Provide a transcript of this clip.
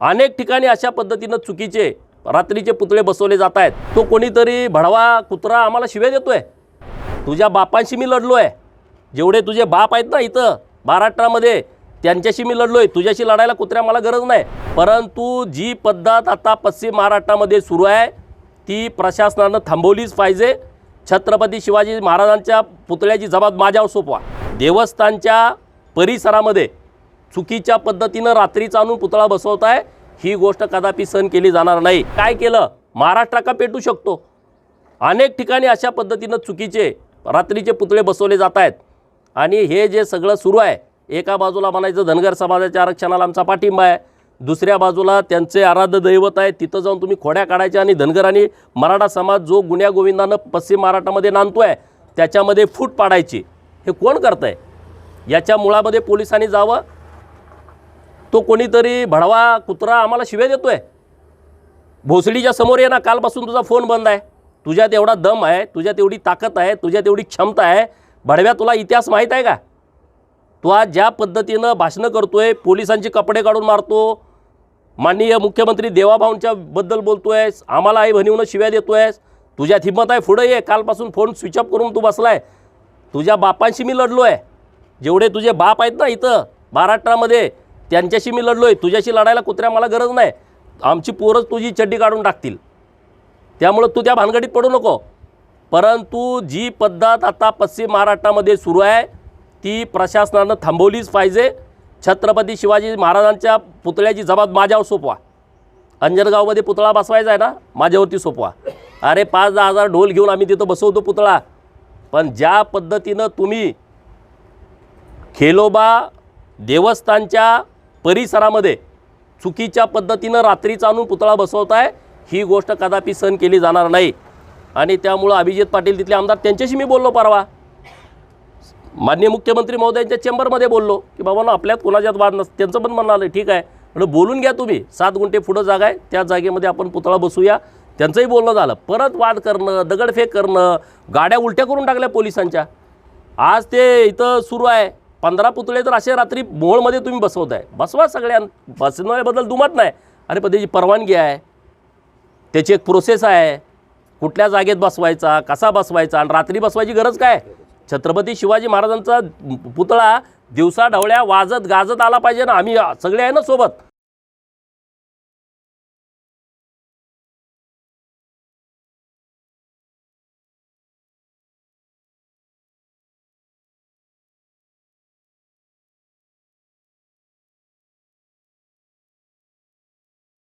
अनेक ठिकाणी अशा पद्धतीनं चुकीचे रात्रीचे पुतळे बसवले जात आहेत। तो कोणीतरी भडवा कुत्रा आम्हाला शिव्या देतोय। तुझ्या बापांशी मी लढलोय, जेवढे तुझे बाप आहेत ना इथं महाराष्ट्रामध्ये त्यांच्याशी मी लढलोय। तुझ्याशी लढायला कुत्र्या मला गरज नाही। परंतु जी पद्धत आता पश्चिम महाराष्ट्रामध्ये सुरू आहे ती प्रशासनानं थांबवलीच पाहिजे। छत्रपती शिवाजी महाराजांच्या पुतळ्याची जबाब माझ्यावर सोपवा। देवस्थानच्या परिसरामध्ये चुकीच्या पद्धतीनं रात्रीचा आणून पुतळा बसवताय, ही गोष्ट कदापि सहन केली जाणार नाही। काय केलं? महाराष्ट्र का पेटू शकतो? अनेक ठिकाणी अशा पद्धतीनं चुकीचे रात्रीचे पुतळे बसवले जात आहेत आणि हे जे सगळं सुरू आहे, एका बाजूला म्हणायचं धनगर समाजाच्या आरक्षणाला आमचा पाठिंबा आहे, दुसऱ्या बाजूला त्यांचे आराध्य दैवत आहे तिथं जाऊन तुम्ही खोड्या काढायच्या आणि धनगर आणि मराठा समाज जो गुन्ह्या गोविंदानं पश्चिम महाराष्ट्रामध्ये नांदतोय त्याच्यामध्ये फूट पाडायची। हे कोण करतंय? याच्या मुळामध्ये पोलिसांनी जावं। तो कोणीतरी भडवा कुत्रा आम्हाला शिव्या देतोय। भोसडीच्या समोर ये ना, कालपासून तुझा फोन बंद आहे। तुझ्यात एवढा दम आहे, तुझ्यात एवढी ताकद आहे, तुझ्यात एवढी क्षमता आहे, भडव्या तुला इतिहास माहीत आहे का? तू आज ज्या पद्धतीनं भाषणं करतोय, पोलिसांचे कपडे काढून मारतो, माननीय मुख्यमंत्री देवाभाऊंच्या बद्दल बोलतोयस, आम्हाला आई बहिणीनं शिव्या देतोयस, तुझ्यात हिंमत आहे पुढे ये। कालपासून फोन स्विच ऑफ करून तू बसलाय। तुझ्या बापांशी मी लढलोय, जेवढे तुझे बाप आहेत ना इथं महाराष्ट्रामध्ये त्यांच्याशी मी लढलोय। तुझ्याशी लढायला कुत्र्या मला गरज नाही। आमची पोरच तुझी चड्डी काढून टाकतील, त्यामुळे तू त्या भानगडीत पडू नको। परंतु जी पद्धत आता पश्चिम महाराष्ट्रामध्ये सुरू आहे ती प्रशासनानं थांबवलीच पाहिजे। छत्रपती शिवाजी महाराजांच्या पुतळ्याची जबाब माझ्यावर सोपवा। अंजनगावमध्ये पुतळा बसवायचा आहे ना, माझ्यावरती सोपवा। अरे 5-10 हजार ढोल घेऊन आम्ही तिथं बसवतो पुतळा, पण ज्या पद्धतीनं तुम्ही खेलोबा देवस्थानच्या परिसरामध्ये चुकीच्या पद्धतीनं रात्रीचा आणून पुतळा बसवताय, ही गोष्ट कदापि सहन केली जाणार नाही। आणि त्यामुळं अभिजित पाटील तिथले आमदार त्यांच्याशी मी बोललो परवा, माननीय मुख्यमंत्री महोदयांच्या चेंबरमध्ये बोललो की बाबांनो आपल्यात कोणाच्यात वाद नसतं। त्यांचं पण म्हणणं आलं ठीक आहे, म्हणजे बोलून घ्या तुम्ही, 7 गुंठे पुढं जागा आहे त्या जागेमध्ये आपण पुतळा बसूया। त्यांचंही बोलणं झालं। परत वाद करणं, दगडफेक करणं, गाड्या उलट्या करून टाकल्या पोलिसांच्या। आज ते इथं सुरू आहे 15 पुतळे तर असे रात्री मोहोळमध्ये तुम्ही बसवताय। बसवा, सगळ्या बसवण्याबद्दल दुमत नाही। अरे पण त्याची परवानगी आहे, त्याची एक प्रोसेस आहे, कुठल्या जागेत बसवायचा, कसा बसवायचा, आणि रात्री बसवायची गरज काय? छत्रपती शिवाजी महाराजांचा पुतळा दिवसा ढवळ्या वाजत गाजत आला पाहिजे ना, आम्ही सगळे आहे ना सोबत।